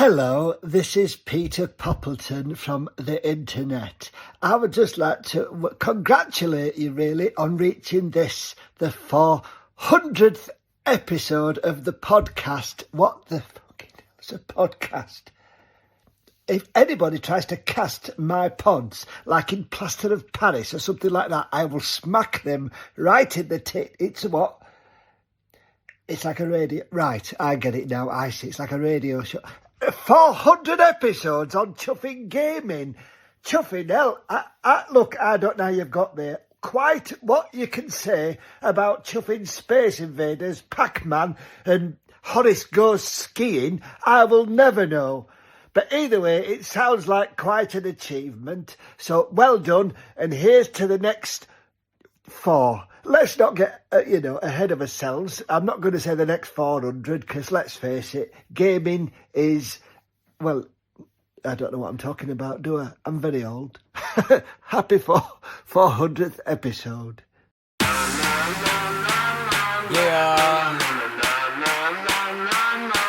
Hello, this is Peter Poppleton from the internet. I would just like to congratulate you really on reaching the 400th episode of the podcast. What the fucking hell is a podcast? If anybody tries to cast my pods like in Plaster of Paris or something like that, I will smack them right in the tit. It's what? It's like a radio. Right, I get it now. I see. It's like a radio show. 400 episodes on chuffing gaming. Chuffing hell. Look, I don't know how you've got there. Quite what you can say about chuffing Space Invaders, Pac-Man and Horace Goes Skiing, I will never know. But either way, it sounds like quite an achievement. So well done. And here's to the next 4. Let's not get, ahead of ourselves. I'm not going to say the next 400 because let's face it, gaming is, well, I don't know what I'm talking about, do I? I'm very old. Happy 400th episode. Yeah.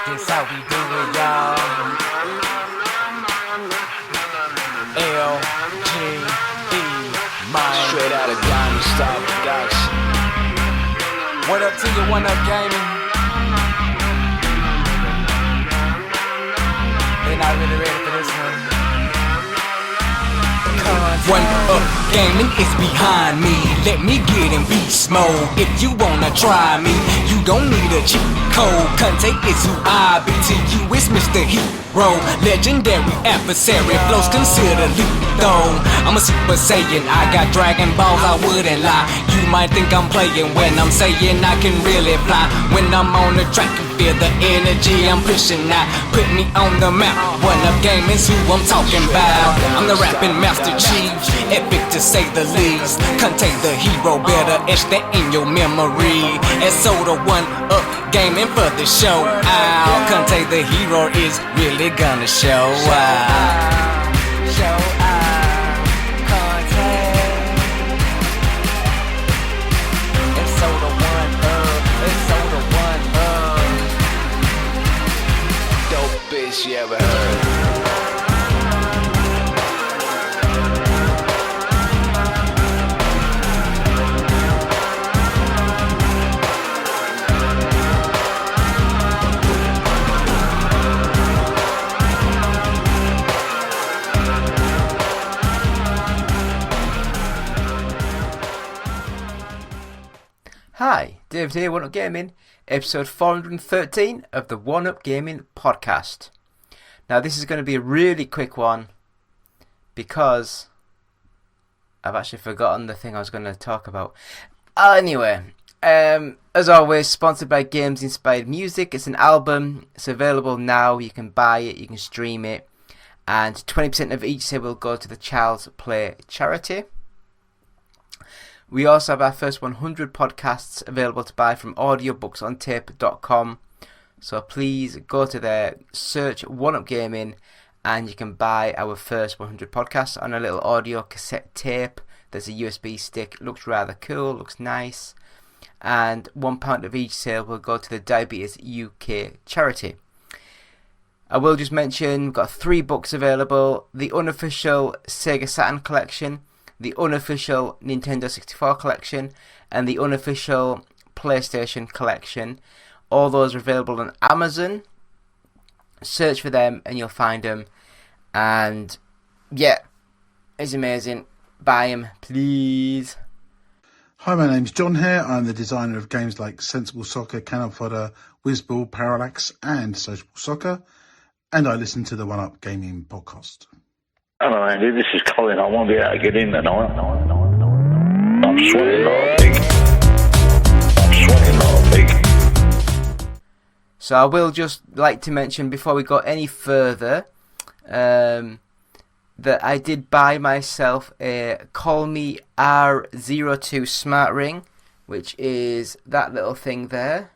This how we do it, y'all. L-G-E, man. Straight out of Diamond Style Production. What up to you, One Up Gaming? They're not really ready for this one. One Up Gaming is behind me. Let me get in beast mode. If you wanna try me, you don't need a cheat code. Conte is who I be. To you it's Mr. Hero, legendary adversary. Flows consider lethal. I'm a Super Saiyan. I got Dragon Balls, I wouldn't lie. You might think I'm playing when I'm saying I can really fly. When I'm on the track and feel the energy I'm pushing out. Put me on the map. One Up Gaming's who I'm talking about. I'm the rapping Master Chief, epic to say the least. Contain the hero, better etch that in your memory. And so the One Up Gaming for the show out. Contain the hero is really gonna show out. Show out. Contain. And so the One Up. And so the One Up. Dope bitch you ever heard. Hi, David here, One Up Gaming, episode 413 of the One Up Gaming podcast. Now this is going to be a really quick one because I've actually forgotten the thing I was going to talk about. Anyway, as always, sponsored by Games Inspired Music. It's an album, it's available now, you can buy it, you can stream it, and 20% of each sale will go to the Child's Play charity. We also have our first 100 podcasts available to buy from audiobooksontape.com. So please go to there, search One Up Gaming, and you can buy our first 100 podcasts on a little audio cassette tape. There's a USB stick, looks rather cool, looks nice. And £1 of each sale will go to the Diabetes UK charity. I will just mention, we've got 3 books available. The unofficial Sega Saturn collection, the unofficial Nintendo 64 collection, and the unofficial PlayStation collection. All those are available on Amazon. Search for them and you'll find them. And yeah, it's amazing. Buy them, please. Hi, my name's John here. I'm the designer of games like Sensible Soccer, Cannon Fodder, Whizball, Parallax, and Sociable Soccer. And I listen to the One Up Gaming podcast. Hello, Andy. This is Colin. I won't be able to get in tonight. I'm sweating all big. So I will just like to mention before we go any further that I did buy myself a Colmi R02 smart ring, which is that little thing there,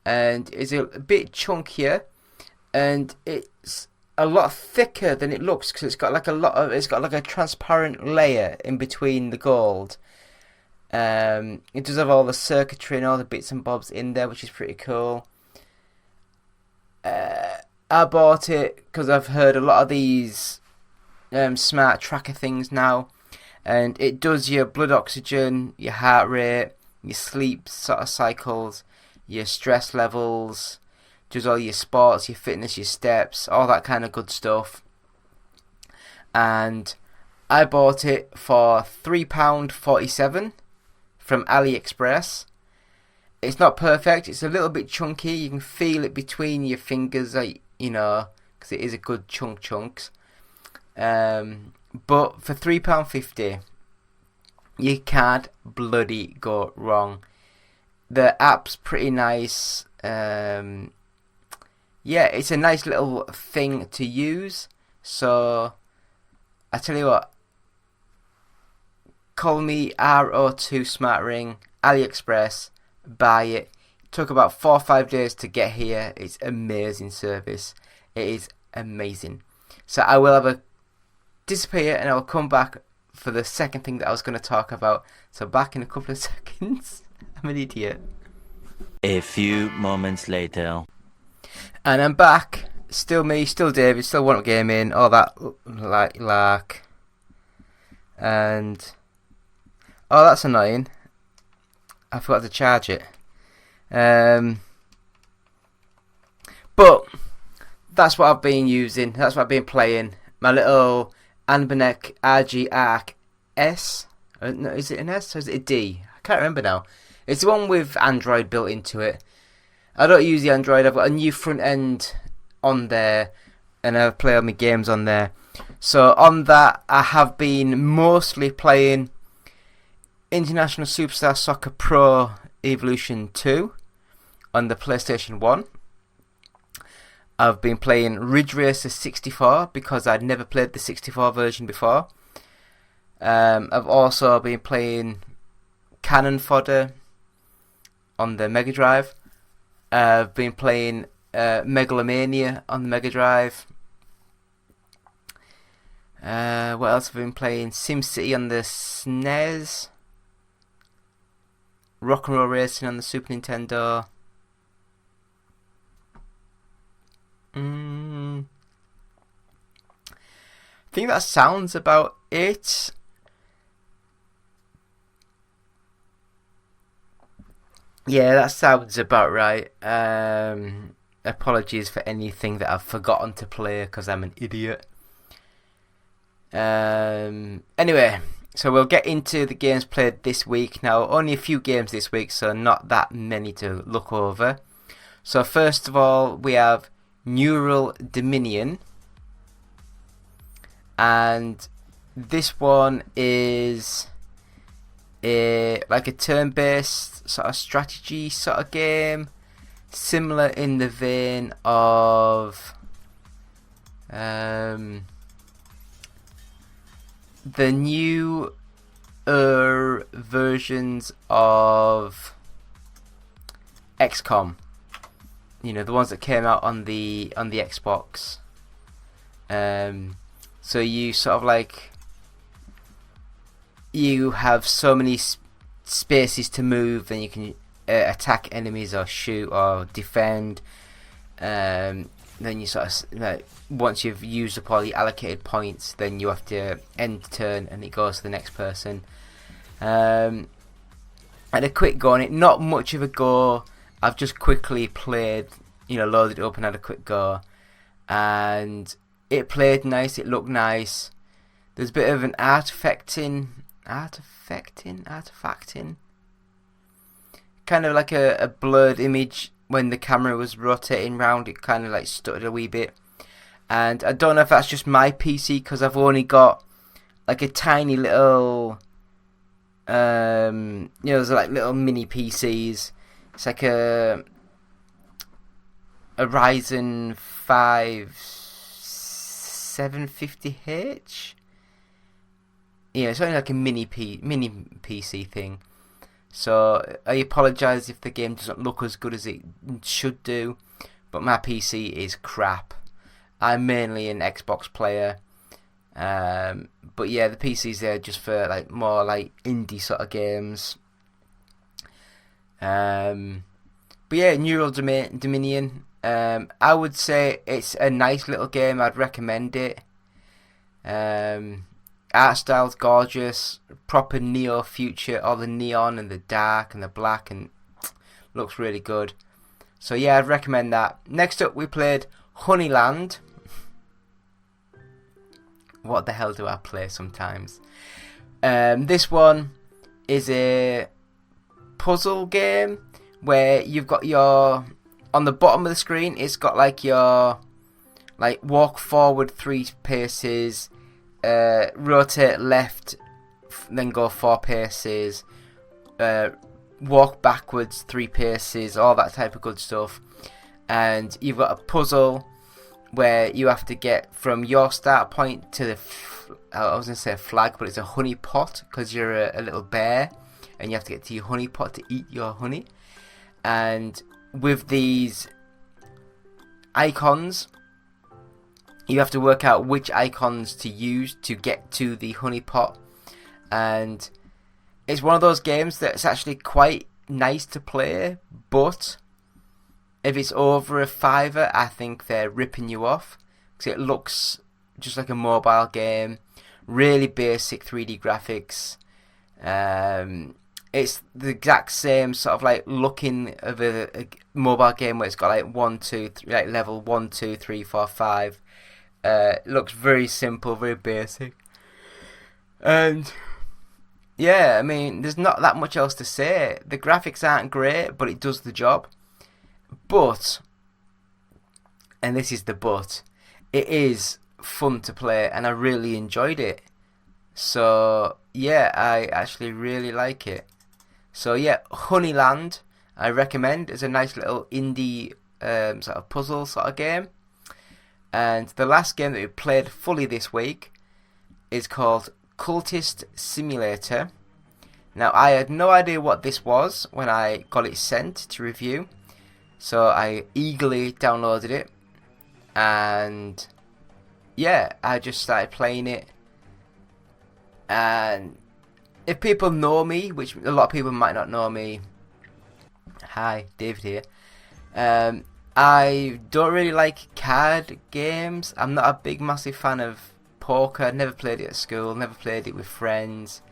and it's a bit chunkier, and it's a lot thicker than it looks because it's got like a transparent layer in between the gold. It does have all the circuitry and all the bits and bobs in there, which is pretty cool. I bought it because I've heard a lot of these smart tracker things now, and it does your blood oxygen, your heart rate, your sleep sort of cycles, your stress levels, does all your sports, your fitness, your steps, all that kind of good stuff. And I bought it for £3.47 from AliExpress. It's not perfect, it's a little bit chunky, you can feel it between your fingers, like, you know, because it is a good chunks. But for £3.50, you can't bloody go wrong. The app's pretty nice. Yeah, it's a nice little thing to use. So, I tell you what, Colmi RO2 Smart Ring, AliExpress, buy it. Took about 4 or 5 days to get here. It's amazing service. It is amazing. So I will have a disappear and I will come back for the second thing that I was going to talk about. So back in a couple of seconds. I'm an idiot. A few moments later. And I'm back. Still me, still David, still One Up Gaming, all that lark. And oh, that's annoying. I forgot to charge it. But that's what I've been using. That's what I've been playing. My little Anbernic RG Arc S. No, is it an S or is it a D? I can't remember now. It's the one with Android built into it. I don't use the Android. I've got a new front end on there, and I play all my games on there. So on that, I have been mostly playing International Superstar Soccer Pro Evolution 2 on the PlayStation 1. I've been playing Ridge Racer 64 because I'd never played the 64 version before. I've also been playing Cannon Fodder on the Mega Drive. I've been playing Megalomania on the Mega Drive. What else have I been playing? SimCity on the SNES. Rock and Roll Racing on the Super Nintendo. I think that sounds about it. Yeah, that sounds about right. Apologies for anything that I've forgotten to play because I'm an idiot. Anyway, so we'll get into the games played this week. Now, only a few games this week, so not that many to look over. So first of all, we have Neural Dominion. And this one is like a turn-based sort of strategy sort of game, similar in the vein of the new versions of XCOM. You know, the ones that came out on the Xbox. So you sort of like, you have so many spaces to move, and you can attack enemies or shoot or defend. Then you sort of like, once you've used up all the allocated points, then you have to end turn and it goes to the next person. And a quick go on it, not much of a go. I've just quickly played, loaded it up and had a quick go, and it played nice, it looked nice. There's a bit of an artifacting, kind of like a blurred image when the camera was rotating round. It kind of like stuttered a wee bit, and I don't know if that's just my PC because I've only got like a tiny little, there's like little mini PCs. It's like a Ryzen 5 750H. Yeah, it's only like a mini PC thing. So I apologise if the game doesn't look as good as it should do, but my PC is crap. I'm mainly an Xbox player, but yeah, the PC's there just for like more like indie sort of games. But yeah, Neural Dominion, I would say it's a nice little game. I'd recommend it. Art style's gorgeous, proper neo future, all the neon and the dark and the black, and looks really good. So yeah, I'd recommend that. Next up, we played Honeyland. What the hell do I play sometimes? This one is a puzzle game where you've got your, on the bottom of the screen, it's got like your, like, walk forward 3 paces, rotate left, then go 4 paces, walk backwards 3 paces, all that type of good stuff. And you've got a puzzle where you have to get from your start point to the I was going to say a flag, but it's a honey pot, because you're a little bear and you have to get to your honey pot to eat your honey. And with these icons, you have to work out which icons to use to get to the honey pot. And it's one of those games that's actually quite nice to play, but if it's over a £5, I think they're ripping you off, because it looks just like a mobile game, really basic 3D graphics. It's the exact same sort of like looking of a mobile game where it's got like 1, 2, 3, like level 1, 2, 3, 4, 5. It looks very simple, very basic, and yeah, I mean, there's not that much else to say. The graphics aren't great, but it does the job. But, and this is the but, it is fun to play, and I really enjoyed it. So yeah, I actually really like it. So yeah, Honeyland, I recommend. It's a nice little indie sort of puzzle sort of game. And the last game that we played fully this week is called Cultist Simulator. Now, I had no idea what this was when I got it sent to review, so I eagerly downloaded it, and yeah, I just started playing it. And if people know me, which a lot of people might not know me, hi, David here, I don't really like card games. I'm not a big, massive fan of poker. Never played it at school, never played it with friends.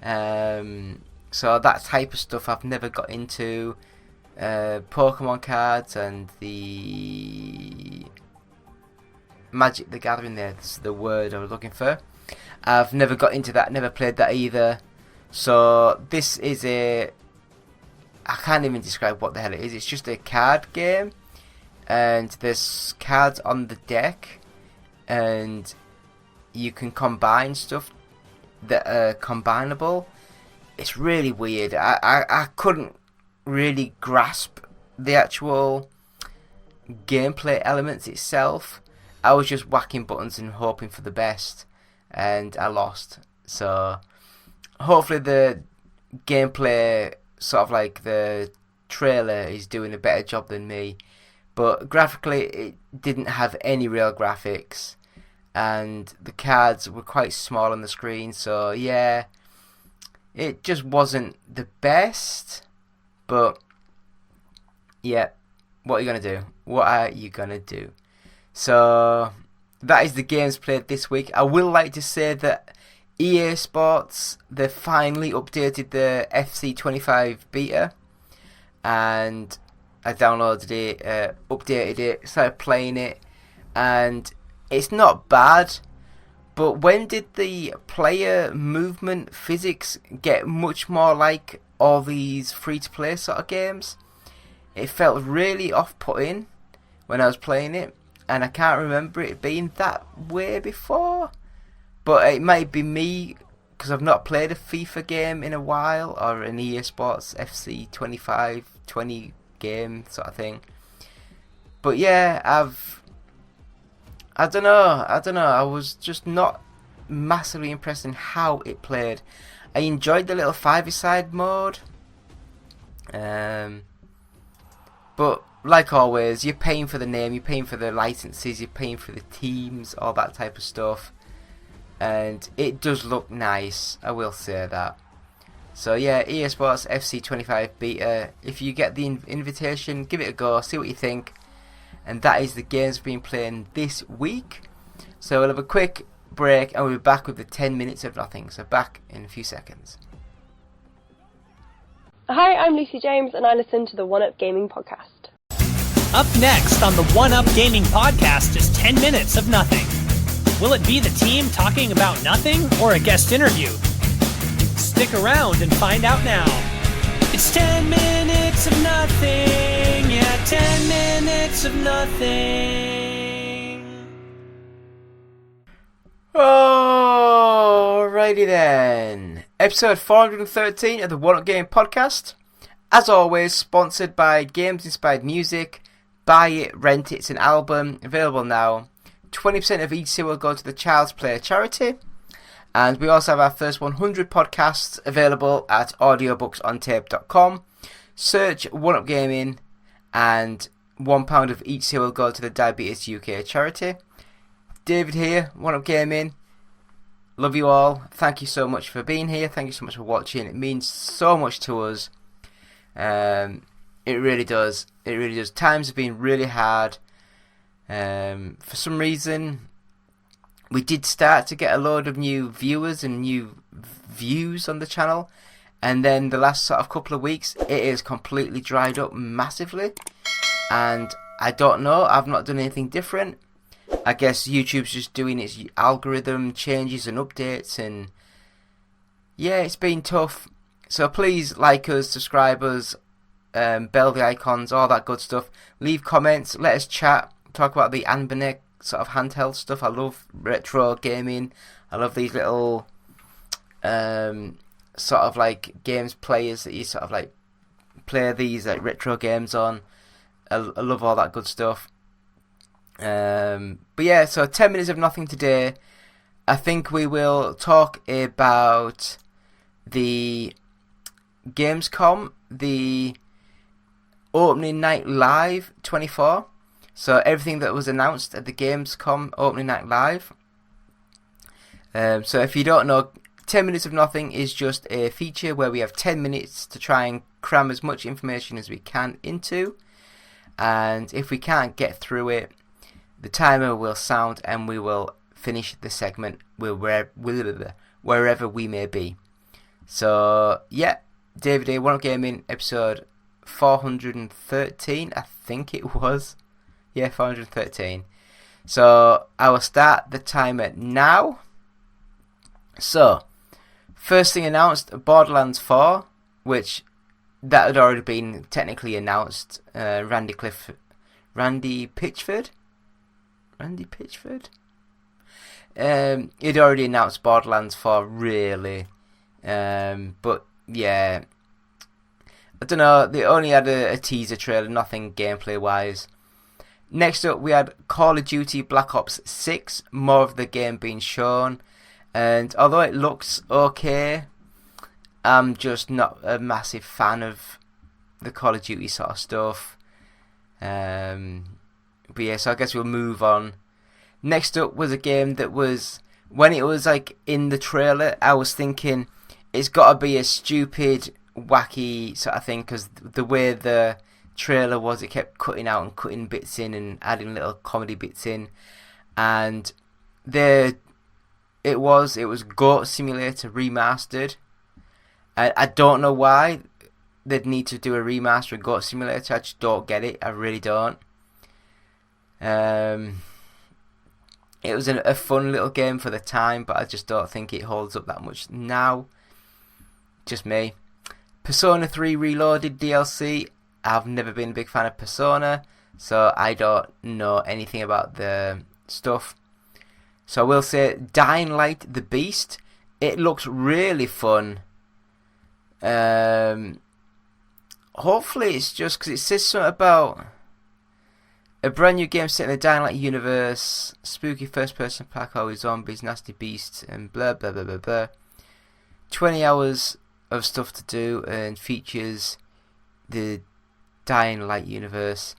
So that type of stuff I've never got into. Pokemon cards and the Magic the Gathering, that's the word I was looking for. I've never got into that, never played that either. So this is I can't even describe what the hell it is. It's just a card game, and there's cards on the deck, and you can combine stuff that are combinable. It's really weird. I couldn't really grasp the actual gameplay elements itself. I was just whacking buttons and hoping for the best, and I lost. So hopefully the gameplay, sort of like the trailer, is doing a better job than me. But graphically, it didn't have any real graphics, and the cards were quite small on the screen. So yeah, it just wasn't the best. But yeah, what are you gonna do? What are you gonna do? So that is the games played this week. I will like to say that EA Sports, they finally updated the FC25 beta, and I downloaded it, updated it, started playing it, and it's not bad. But when did the player movement physics get much more like all these free-to-play sort of games? It felt really off-putting when I was playing it, and I can't remember it being that way before. But it might be me, because I've not played a FIFA game in a while, or an EA Sports FC 25, 20 game sort of thing. But yeah, I don't know, I was just not massively impressed in how it played. I enjoyed the little 5-a-side mode, but like always, you're paying for the name, you're paying for the licenses, you're paying for the teams, all that type of stuff, and it does look nice, I will say that. So yeah, EA Sports FC 25 beta, if you get the invitation, give it a go, see what you think. and that is the games we've been playing this week. So we'll have a quick break and we'll be back with the 10 minutes of nothing. So back in a few seconds. Hi, I'm Lucy James and I listen to the One Up Gaming podcast. Up next on the One Up Gaming podcast is 10 minutes of nothing. Will it be the team talking about nothing or a guest interview? Stick around and find out now. It's 10 minutes of nothing. Yeah, 10 minutes of nothing. Alrighty then. Episode 413 of the One Up Gaming podcast. As always, sponsored by Games Inspired Music. Buy it, rent it, it's an album, available now. 20% of each sale will go to the Child's Play charity. And we also have our first 100 podcasts available at audiobooksontape.com. Search One Up Gaming and £1 of each sale will go to the Diabetes UK charity. David here, One Up Gaming. Love you all. Thank you so much for being here. Thank you so much for watching. It means so much to us. It really does. It really does. Times have been really hard. For some reason, we did start to get a load of new viewers and new views on the channel. And then the last sort of couple of weeks, it is completely dried up massively. And I don't know. I've not done anything different. I guess YouTube's just doing its algorithm changes and updates. And yeah, it's been tough. So please like us, subscribe us. Bell the icons, all that good stuff. Leave comments, let us chat, talk about the Anbernic sort of handheld stuff. I love retro gaming. I love these little sort of like games players that you sort of like play these like retro games on. I love all that good stuff. But yeah, so 10 minutes of nothing today. I think we will talk about the Gamescom, the Opening Night Live 24. So everything that was announced at the Gamescom Opening Night Live. So if you don't know, 10 minutes of nothing is just a feature where we have 10 minutes to try and cram as much information as we can into. And if we can't get through it, the timer will sound and we will finish the segment wherever we may be. So yeah, David A. One Up Gaming episode 413, I think it was. Yeah, 413. So I will start the timer now. So first thing announced, Borderlands 4, which that had already been technically announced. Randy Pitchford. He'd already announced Borderlands 4, really. But yeah, I don't know, they only had a teaser trailer, nothing gameplay wise. Next up we had Call of Duty Black Ops 6, more of the game being shown, and although it looks okay, I'm just not a massive fan of the Call of Duty sort of stuff. But yeah, so I guess we'll move on. Next up was a game that was, when it was like in the trailer, I was thinking it's got to be a stupid, wacky sort of thing, because the way the trailer was, it kept cutting out and cutting bits in and adding little comedy bits in, and it was Goat Simulator remastered. I don't know why they'd need to do a remaster of Goat Simulator. I just don't get it. I really don't. It was a fun little game for the time, but I just don't think it holds up that much now. Just me. Persona 3 Reloaded DLC. I've never been a big fan of Persona, so I don't know anything about the stuff. So I will say Dying Light the Beast. It looks really fun. Hopefully it's just because it says something about a brand new game set in the Dying Light universe, spooky first person parkour with zombies, nasty beasts, and blah blah blah blah blah. 20 hours of stuff to do and features the Dying Light universe.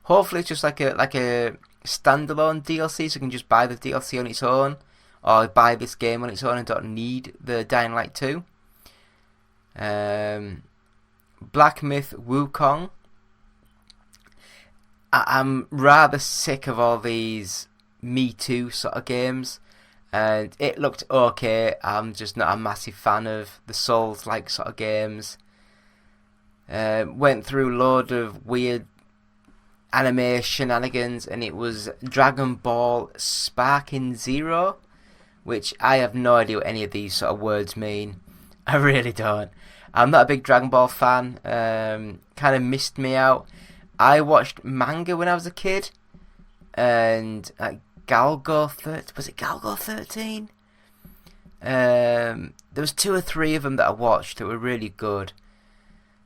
Hopefully it's just like a standalone DLC, so you can just buy the DLC on its own, or buy this game on its own and don't need the Dying Light 2. Black Myth Wukong. I'm rather sick of all these Me Too sort of games, and it looked okay. I'm just not a massive fan of the Souls-like sort of games. Went through a load of weird anime shenanigans, and it was Dragon Ball Sparking Zero, which I have no idea what any of these sort of words mean. I really don't. I'm not a big Dragon Ball fan. Kind of missed me out. I watched manga when I was a kid, and was it Galgo 13? There was 2 or 3 of them that I watched that were really good.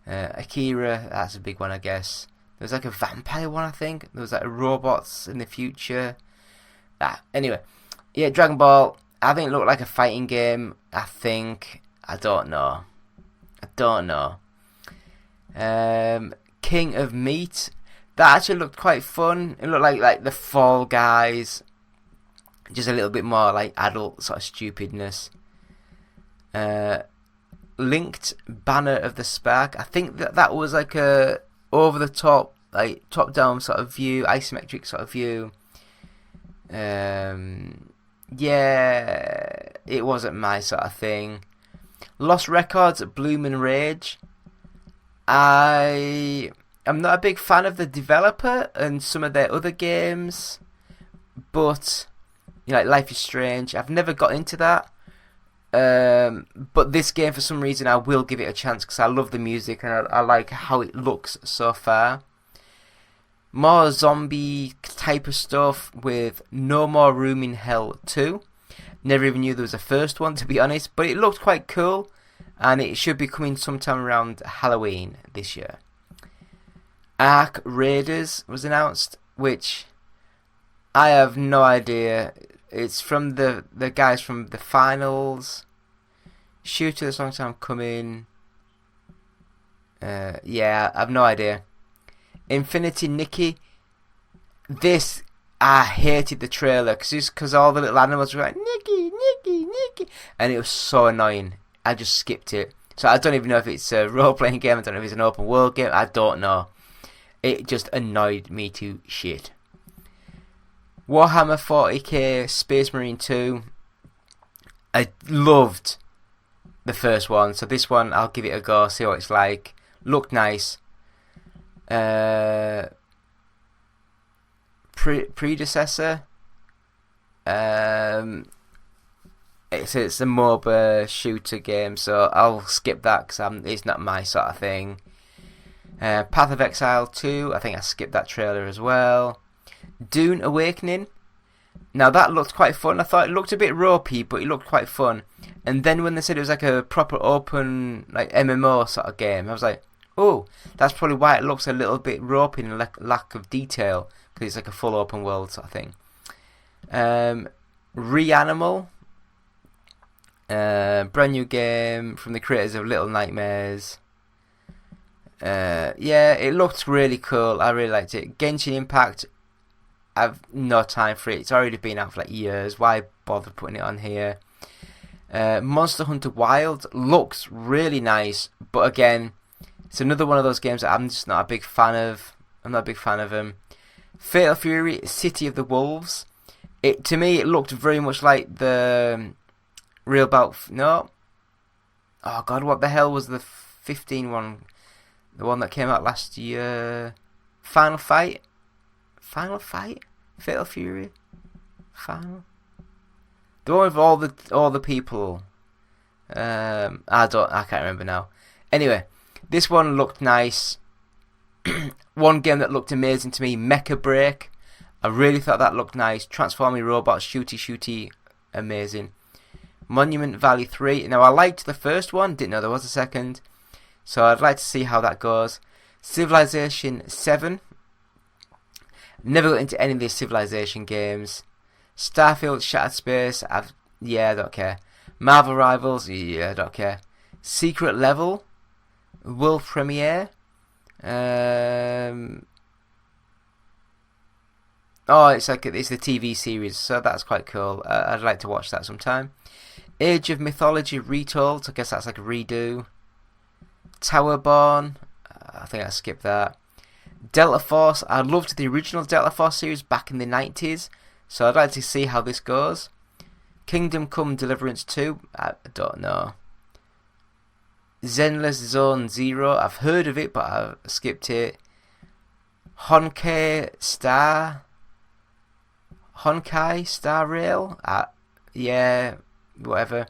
Akira, that's a big one, I guess. There was like a vampire one, I think. There was like robots in the future. Anyway, yeah, Dragon Ball. I think it looked like a fighting game. I don't know. King of Meat. That actually looked quite fun. It looked like the Fall Guys, just a little bit more like adult sort of stupidness. Linked Banner of the Spark. I think that was like a over the top, like top down sort of view, isometric sort of view. Yeah, it wasn't my sort of thing. Lost Records, Bloom and Rage. I'm not a big fan of the developer and some of their other games, but like Life is Strange, I've never got into that. But this game, for some reason, I will give it a chance because I love the music and I like how it looks so far. More zombie type of stuff with No More Room in Hell 2. Never even knew there was a first one, to be honest, but it looked quite cool, and it should be coming sometime around Halloween this year. Ark Raiders was announced, which I have no idea. It's from the guys from the Finals. Shooter, this long time coming. Yeah, I have no idea. Infinity Nikki. This, I hated the trailer because all the little animals were like Nikki, Nikki, Nikki, and it was so annoying. I just skipped it. So I don't even know if it's a role-playing game. I don't know if it's an open world game. I don't know. It just annoyed me to shit. Warhammer 40k Space Marine 2. I loved the first one, so this one I'll give it a go, see what it's like. Looked nice. Predecessor. It's a MOBA shooter game, so I'll skip that because it's not my sort of thing. Path of Exile 2, I think I skipped that trailer as well. Dune Awakening. Now that looked quite fun. I thought it looked a bit ropey, but it looked quite fun. And then when they said it was like a proper open, like MMO sort of game, I was like, oh, that's probably why it looks a little bit ropey and lack of detail, because it's like a full open world sort of thing. Reanimal. Brand new game from the creators of Little Nightmares. Yeah, it looked really cool. I really liked it. Genshin Impact, I've no time for it. It's already been out for like years. Why bother putting it on here? Monster Hunter Wilds looks really nice, but again, it's another one of those games that I'm just not a big fan of. I'm not a big fan of them. Fatal Fury, City of the Wolves. To me, it looked very much like the Real Bout. No. Oh God, what the hell was the 15 one? The one that came out last year. Final Fight. Fatal Fury. Final. The one with all the people. I can't remember now. Anyway, this one looked nice. One game that looked amazing to me, Mecha Break. I really thought that looked nice. Transforming robots, shooty, amazing. Monument Valley 3. Now I liked the first one, didn't know there was a second. So I'd like to see how that goes. Civilization 7. Never got into any of these Civilization games. Starfield Shattered Space, I don't care. Marvel Rivals, I don't care. Secret Level, world premiere. It's the TV series, so that's quite cool. I'd like to watch that sometime. Age of Mythology Retold, I guess that's like a redo. Towerborn, I think I skipped that. Delta Force, I loved the original Delta Force series back in the 90s, so I'd like to see how this goes. Kingdom Come Deliverance 2, I don't know. Zenless Zone Zero, I've heard of it, but I've skipped it. Honkai Star Rail, yeah, whatever.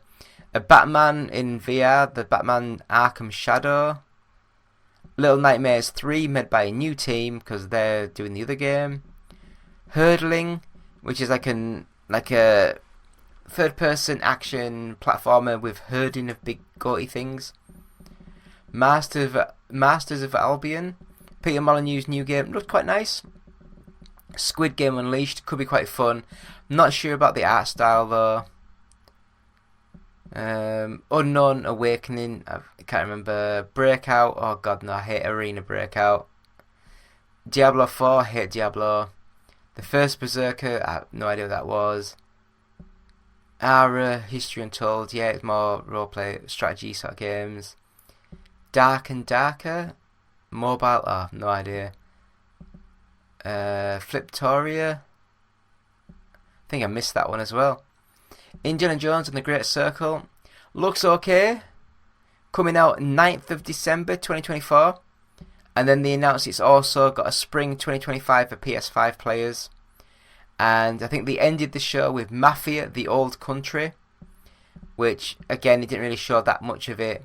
A Batman in VR, the Batman Arkham Shadow. Little Nightmares 3, made by a new team because they're doing the other game. Hurdling, which is like a third-person action platformer with herding of big goaty things. Masters of Albion, Peter Molyneux's new game, looked quite nice. Squid Game Unleashed, could be quite fun. Not sure about the art style though. Unknown Awakening, I can't remember. Breakout, oh god no, I hate Arena Breakout. Diablo 4, hate Diablo. The First Berserker, I have no idea what that was. Ara, History Untold, yeah, it's more roleplay, strategy sort of games. Dark and Darker, mobile, oh, no idea. Fliptoria, I think I missed that one as well. Indiana Jones and the Great Circle, looks okay. Coming out 9th of December 2024. And then they announced it's also got a spring 2025 for PS5 players. And I think they ended the show with Mafia, The Old Country, which again, it didn't really show that much of it,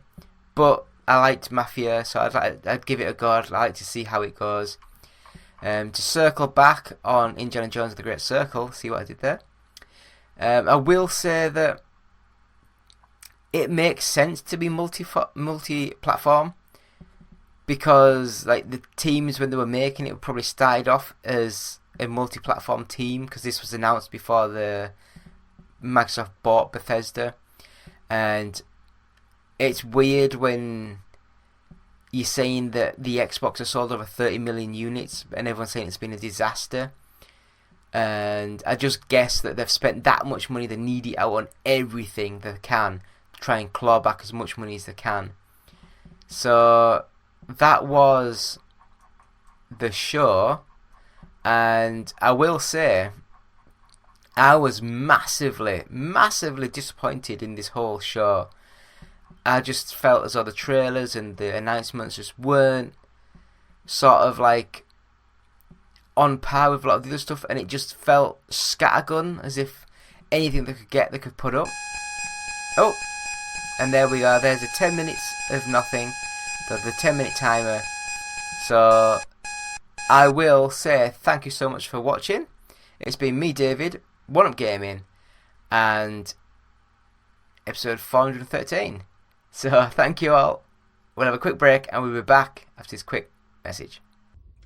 but I liked Mafia, so I'd give it a go. I'd like to see how it goes. To circle back on Indiana Jones and the Great Circle, see what I did there. I will say that it makes sense to be multi-platform, because like the teams when they were making it probably started off as a multi-platform team, because this was announced before the Microsoft bought Bethesda. And it's weird when you're saying that the Xbox has sold over 30 million units and everyone's saying it's been a disaster. And I just guess that they've spent that much money, they need it out on everything they can to try and claw back as much money as they can. So that was the show, and I will say I was massively disappointed in this whole show. I just felt as though the trailers and the announcements just weren't sort of like on par with a lot of the other stuff, and it just felt scattergun, as if anything they could get they could put up. Oh, and there we are, there's a 10 minutes of nothing, the 10-minute timer. So I will say thank you so much for watching. It's been me, David, One Up Gaming, and episode 413. So thank you all. We'll have a quick break and we'll be back after this quick message.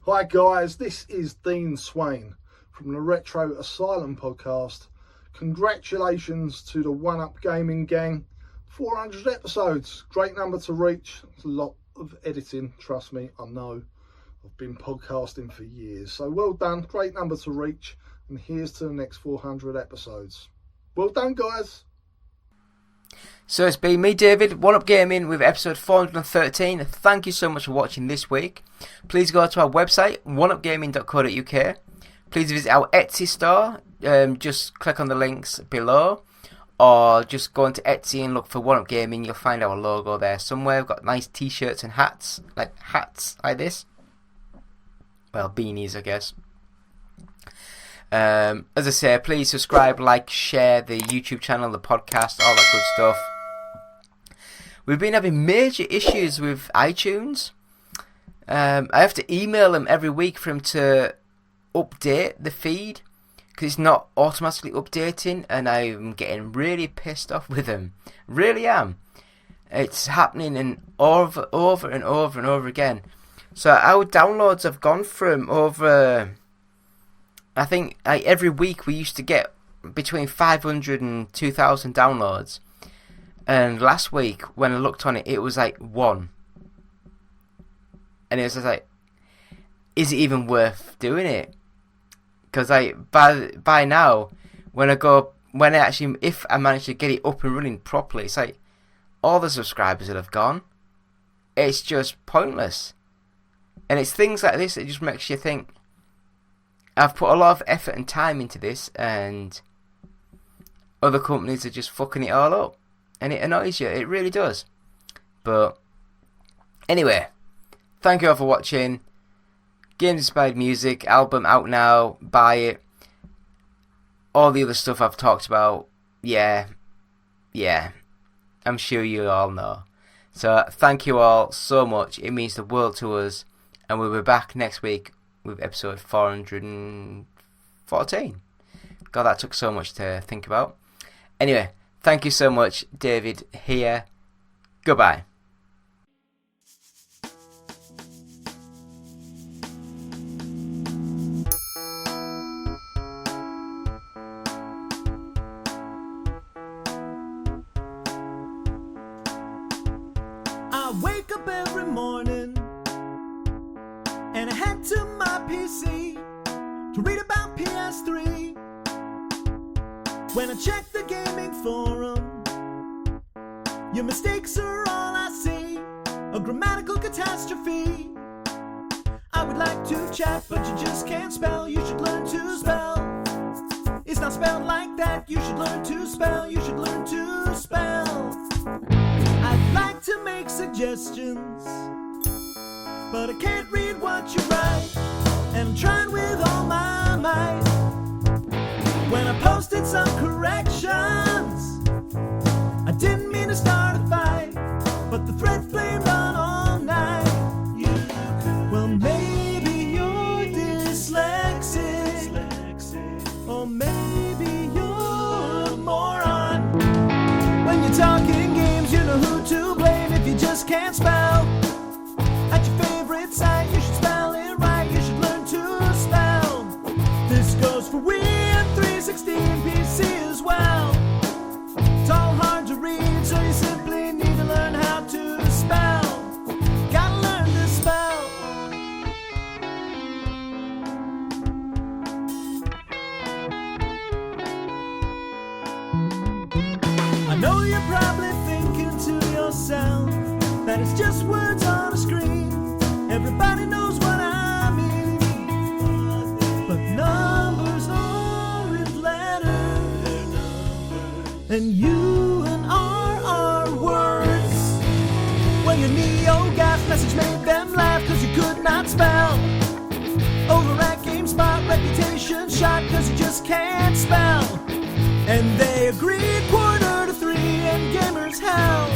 Hi guys, this is Dean Swain from the Retro Asylum podcast. Congratulations to the One Up Gaming gang. 400 episodes, great number to reach. It's a lot of editing, trust me, I know. I've been podcasting for years, so well done, great number to reach, and here's to the next 400 episodes. Well done guys. So it's been me, David, One Up Gaming, with episode 413. Thank you so much for watching this week. Please go to our website, oneupgaming.co.uk. Please visit our Etsy store. Just click on the links below, or just go into Etsy and look for One Up Gaming. You'll find our logo there somewhere. We've got nice t-shirts and hats like this. Well, beanies, I guess. As I say, please subscribe, like, share the YouTube channel, the podcast, all that good stuff. We've been having major issues with iTunes. I have to email them every week for them to update the feed, because it's not automatically updating, and I'm getting really pissed off with them. Really am. It's happening over and over again. So our downloads have gone from over, I think every week we used to get between 500 and 2,000 downloads. And last week, when I looked on it, it was like 1. And it was just like, is it even worth doing it? Because by now, if I manage to get it up and running properly, it's like all the subscribers that have gone. It's just pointless. And it's things like this that just makes you think, I've put a lot of effort and time into this, and other companies are just fucking it all up. And it annoys you, it really does. But anyway, thank you all for watching. Games Inspired Music, album out now, buy it. All the other stuff I've talked about, yeah, I'm sure you all know. So thank you all so much, it means the world to us. And we'll be back next week with episode 414. God, that took so much to think about. Anyway, thank you so much, David here. Goodbye. I wake up every morning and I head to my PC to read about PS3. When I check the gaming forum, your mistakes are all I see, a grammatical catastrophe. I would like to chat, but you just can't spell. You should learn to spell. It's not spelled like that. You should learn to spell. You should learn to spell. I'd like to make suggestions, but I can't read what you write, and I'm trying with all my might. When I posted some corrections, I didn't mean to start a fight, but the thread flamed on all night. Well, maybe you're dyslexic, or maybe you're a moron. When you're talking games, you know who to blame if you just can't spell. At your favorite site, you should spell it right. You should learn to spell. This goes for Wii and 360 and PC as well. It's all hard to read, so you simply need to learn how to spell. Gotta learn to spell. I know you're probably thinking to yourself that it's just words on a screen. Everybody knows what I mean, but numbers aren't letters, and U and R are words. Well, your Neo-Gas message made them laugh cause you could not spell. Over at GameSpot, reputation shot cause you just can't spell. And they agreed 2:45 and gamers hell.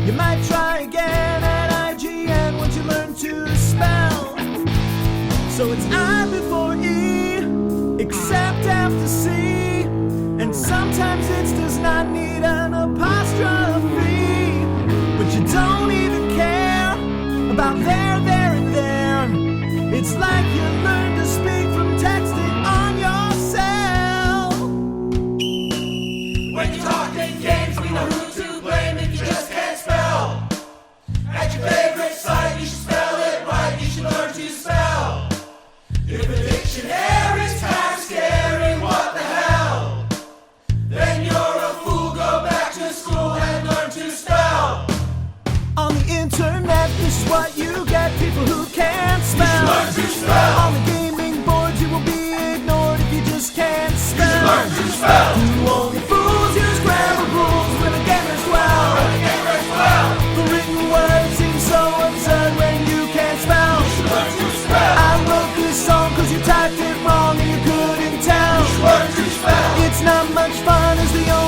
You might try again at IGN once you learn to spell. So it's I before E, except after C, and sometimes it does not need an apostrophe. But you don't even care about there, and there. It's like you learn to speak from texting on your cell. When you're talking games, we know who to blame if you just can't spell. At your favorite site, you should spell it right. You should learn to spell. If a dictionary's kind of scary, what the hell? Then you're a fool. Go back to school and learn to spell. On the internet, this is what you get. People who can't spell. You should learn to spell. On the gaming boards, you will be ignored if you just can't spell. You should learn to spell. Do only fools use grammar rules when the gamers dwell. The written words seem so absurd when you can't spell. You should learn to spell. I wrote this song cause you typed it wrong and you couldn't tell. You should learn to spell. It's not much fun as the only